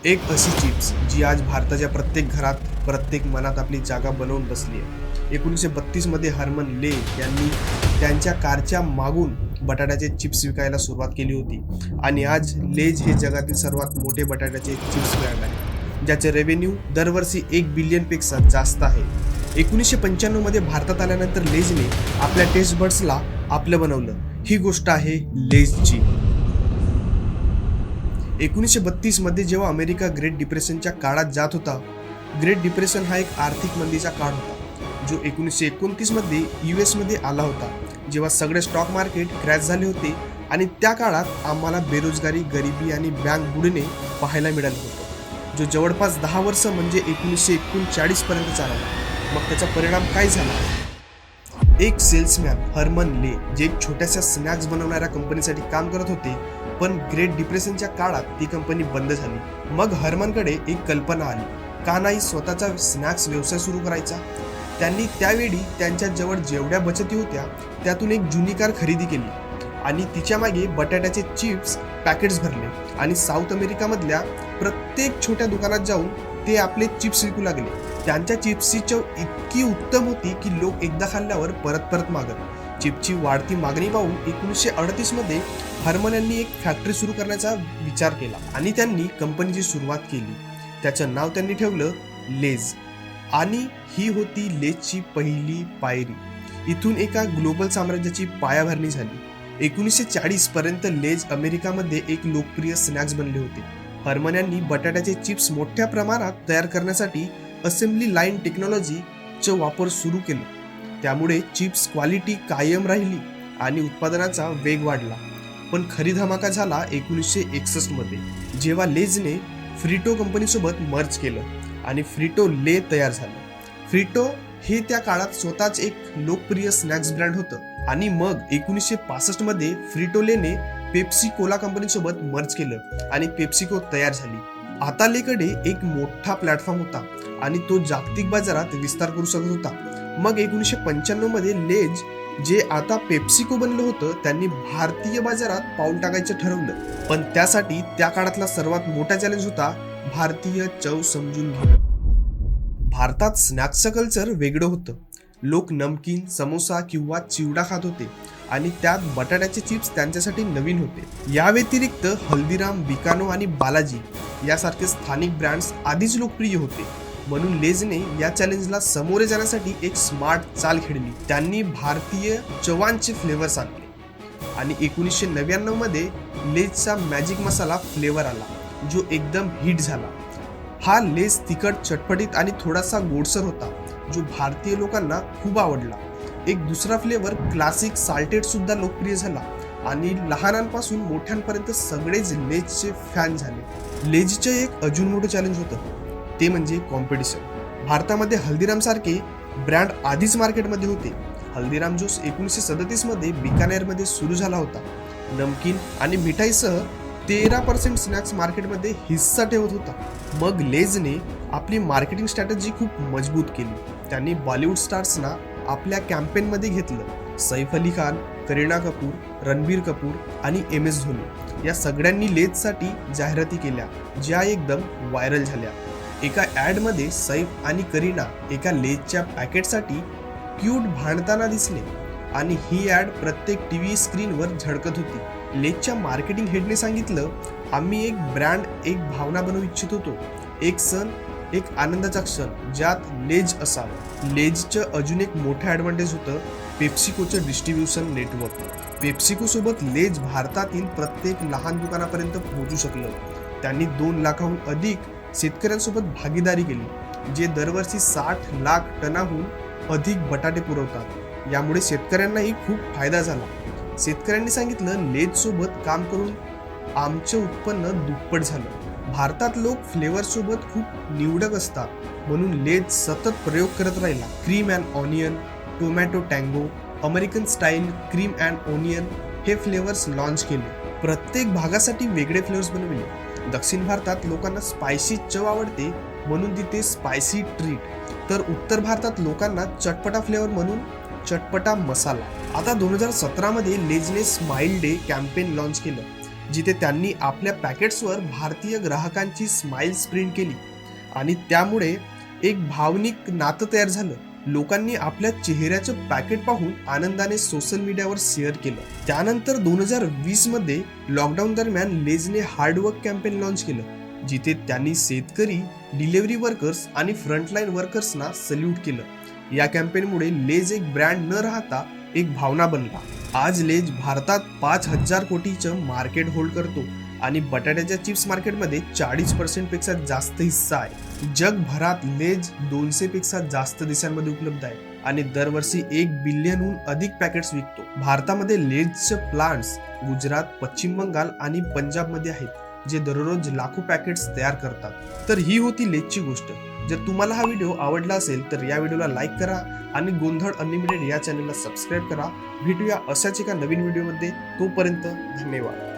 एक अशी चिप्स जी आज भारताच्या प्रत्येक घरात, प्रत्येक मनात आपली जागा बनवून बसली आहे. 1932 मध्ये हर्मन ले यांनी त्यांच्या कारच्या मागून बटाट्याचे चिप्स विकायला सुरुवात केली होती आणि आज लेज हे जगातील सर्वात मोठे बटाट्याचे चिप्स ब्रँड आहे, ज्याचे रेव्हेन्यू दरवर्षी 1 बिलियनपेक्षा जास्त आहे. 1995 मध्ये भारतात आल्यानंतर लेजने आपल्या टेस्ट बड्सला आपलं बनवलं. ही गोष्ट आहे लेजची. 1932 मध्ये जेव्हा अमेरिका ग्रेट डिप्रेशनच्या काळात जात होता. ग्रेट डिप्रेशन हा एक आर्थिक मंदीचा काळ होता जो 1929 मध्ये US मध्ये आला होता, जेव्हा सगळे स्टॉक मार्केट क्रॅश झाले होते आणि त्या काळात आम्हाला बेरोजगारी, गरिबी आणि बँक बुडणे पाहायला मिळालं होतं, जो जवळपास 10 वर्ष म्हणजे 1939 पर्यंत चालला. मग त्याचा परिणाम काय झाला? एक सेल्समॅन हर्मन ले जे एक छोट्याशा स्नॅक्स बनवणाऱ्या कंपनीसाठी काम करत होते, पण ग्रेट डिप्रेशनच्या काळात ती कंपनी बंद झाली. मग हर्मनकडे एक कल्पना आली, का नाही स्वतःचा स्नॅक्स व्यवसाय सुरू करायचा. त्यांनी त्यावेळी त्यांच्या जवळ जेवढ्या बचती होत्या त्यातून एक जुनी कार खरेदी केली आणि तिच्या मागे बटाट्याचे चिप्स पॅकेट्स भरले आणि साऊथ अमेरिकामधल्या प्रत्येक छोट्या दुकानात जाऊन ते आपले चिप्स विकू लागले. त्यांच्या चिप्सची चव इतकी उत्तम होती की लोक एकदा खाल्ल्यावर परत परत मागत. चिप्सची वाढती मागणी पाहून 1938 मध्ये हर्मन यांनी एक फॅक्टरी सुरू करण्याचा विचार केला आणि त्यांनी कंपनीची सुरुवात केली. त्याचं नाव त्यांनी ठेवलं लेज आणि ही होती लेजची पहिली पायरी. इथून एका ग्लोबल साम्राज्याची पायाभरणी झाली. 1940 पर्यंत लेज अमेरिकामध्ये एक लोकप्रिय स्नॅक्स बनले होते. हर्मन यांनी बटाट्याचे चिप्स मोठ्या प्रमाणात तयार करण्यासाठी असेंब्ली लाईन टेक्नॉलॉजीचा वापर सुरू केला. त्यामुळे चिप्स क्वालिटी कायम राहिली आणि उत्पादनाचा वेग वाढला. पण खरी धमाका झाला 1961 मध्ये, जेव्हा लेजने फ्रिटो कंपनीसोबत मर्ज केलं आणि फ्रिटो ले तयार झालं. फ्रिटो हे त्या काळात स्वतःच एक लोकप्रिय स्नॅक्स ब्रँड होतं आणि मग 1965 मध्ये फ्रिटो लेने पेप्सी कोला कंपनीसोबत मर्ज केलं आणि पेप्सिको तयार झाली. आता लेकडे एक मोठा प्लॅटफॉर्म होता आणि तो जागतिक बाजारात विस्तार करू शकत होता. मग 1995 मध्ये लेज जे आता पेप्सिको बनलं होतं, त्यांनी भारतीय बाजारात पाऊल टाकायचं ठरवलं. पण त्यासाठी त्या काळातला सर्वात मोठा चॅलेंज होता भारतीय चव समजून घेणं. भारतात स्नॅक्सचं कल्चर वेगळं होतं. लोक नमकीन, समोसा किंवा चिवडा खात होते आणि त्यात बटाट्याचे चिप्स त्यांच्यासाठी नवीन होते. या व्यतिरिक्त हल्दीराम, बिकानो आणि बालाजी यासारखे स्थानिक ब्रँड्स आधीच लोकप्रिय होते. म्हणून लेजने या चॅलेंजला सामोरे जाण्यासाठी एक स्मार्ट चाल खेळली. त्यांनी भारतीय चवांचे फ्लेवर्स आणले आणि 1999 मध्ये लेजचा मॅजिक मसाला फ्लेवर आला, जो एकदम हिट झाला. हा लेज तिखट, चटपटीत आणि थोडासा गोडसर होता, जो भारतीय लोकांना खूप आवडला. एक दुसरा फ्लेवर क्लासिक साल्टेड सुद्धा लोकप्रिय झाला आणि लहानांपासून मोठ्यांपर्यंत सगळेच लेजचे फॅन झाले. लेजचं एक अजून मोठं चॅलेंज होतं, ते म्हणजे कॉम्पिटिशन. भारतामध्ये हल्दीराम सारखे ब्रँड आधीच मार्केटमध्ये होते. हल्दीराम जो 1937 मध्ये बिकानेरमध्ये सुरू झाला होता. नमकीन आणि मिठाईसह 13% स्नॅक्स मार्केटमध्ये हिस्सा ठेवत होता. मग लेजने आपली मार्केटिंग स्ट्रॅटेजी खूप मजबूत केली. त्यांनी बॉलिवूड स्टार्सना आपल्या कॅम्पेनमध्ये घेतलं. सैफ अली खान, करीना कपूर, रणबीर कपूर आणि MS धोनी या सगळ्यांनी लेजसाठी जाहिराती केल्या, ज्या एकदम व्हायरल झाल्या. एका ॲडमध्ये सैफ आणि करीना एका लेजच्या पॅकेटसाठी क्यूट भांडताना दिसले आणि ही ॲड प्रत्येक TV स्क्रीनवर झळकत होती. लेजच्या मार्केटिंग हेडने सांगितलं, आम्ही एक ब्रँड, एक भावना बनवू इच्छित होतो, एक सण, एक आनंदाचा क्षण ज्यात लेज असावं. लेजचं अजून एक मोठं ॲडव्हान्टेज होतं पेप्सिकोचं डिस्ट्रीब्युशन नेटवर्क. पेप्सिकोसोबत लेज भारतातील प्रत्येक लहान दुकानापर्यंत पोहोचू शकलं. त्यांनी 2 लाखाहून अधिक शेतकऱ्यांसोबत भागीदारी केली, जे दरवर्षी 60 लाख टनाहून अधिक बटाटे पुरवतात. यामुळे शेतकऱ्यांनाही खूप फायदा झाला. शेतकऱ्यांनी सांगितलं, लेज सोबत काम करून आमचं उत्पन्न दुप्पट झालं. भारतात लोक फ्लेवर सोबत खूप निवडक असतात, म्हणून लेज सतत प्रयोग करत राहिला. Cream and onion, tomato tango, American style cream and onion हे फ्लेवर्स लॉन्च केले. प्रत्येक भागासाठी वेगळे फ्लेवर्स बनवले. दक्षिण भारतात लोकांना स्पायसी चव आवडते, म्हणून तिथे स्पायसी ट्रीट, तर उत्तर भारतात लोकांना चटपटा फ्लेवर म्हणून चटपटा मसाला. आता 2017 मध्ये लेजने स्माइल डे कॅम्पेन लॉन्च केलं, जिथे त्यांनी आपल्या पॅकेट्सवर भारतीय ग्राहकांची स्माइल्स प्रिंट केली आणि त्यामुळे एक भावनिक नातं तयार झालं. लोकांनी आपल्या चेहऱ्याचं पॅकेट पाहून आनंदाने सोशल मीडियावर शेअर केलं. त्यानंतर 2020 मध्ये लॉकडाऊन दरम्यान लेजने हार्डवर्क कॅम्पेन लॉन्च केलं, जिथे त्यांनी शेतकरी, डिलिव्हरी वर्कर्स आणि फ्रंटलाईन वर्कर्सना सल्यूट केलं. या कॅम्पेनमुळे लेज एक ब्रँड न राहता एक भावना बनला. आज लेज भारतात 5,000 कोटीचं मार्केट होल्ड करतो आणि बटाट्याच्या चिप्स मार्केटमध्ये 40% पेक्षा जास्त हिस्सा आहे. जगभरात लेज 200 पेक्षा जास्त देशांमध्ये उपलब्ध आहे आणि दरवर्षी 1 बिलियनहून अधिक पॅकेट्स विकतो. भारतामध्ये लेजचे प्लांट्स गुजरात, पश्चिम बंगाल आणि पंजाबमध्ये आहेत, जे दररोज लाखो पॅकेट्स तयार करतात. तर ही होती लेजची गोष्ट. जर तुम्हाला हा व्हिडिओ आवडला असेल तर या व्हिडिओला लाईक करा आणि गोंधळ अनलिमिटेड या चॅनलला सबस्क्राईब करा. भेटूया अशाच एका नवीन व्हिडिओमध्ये. तोपर्यंत धन्यवाद.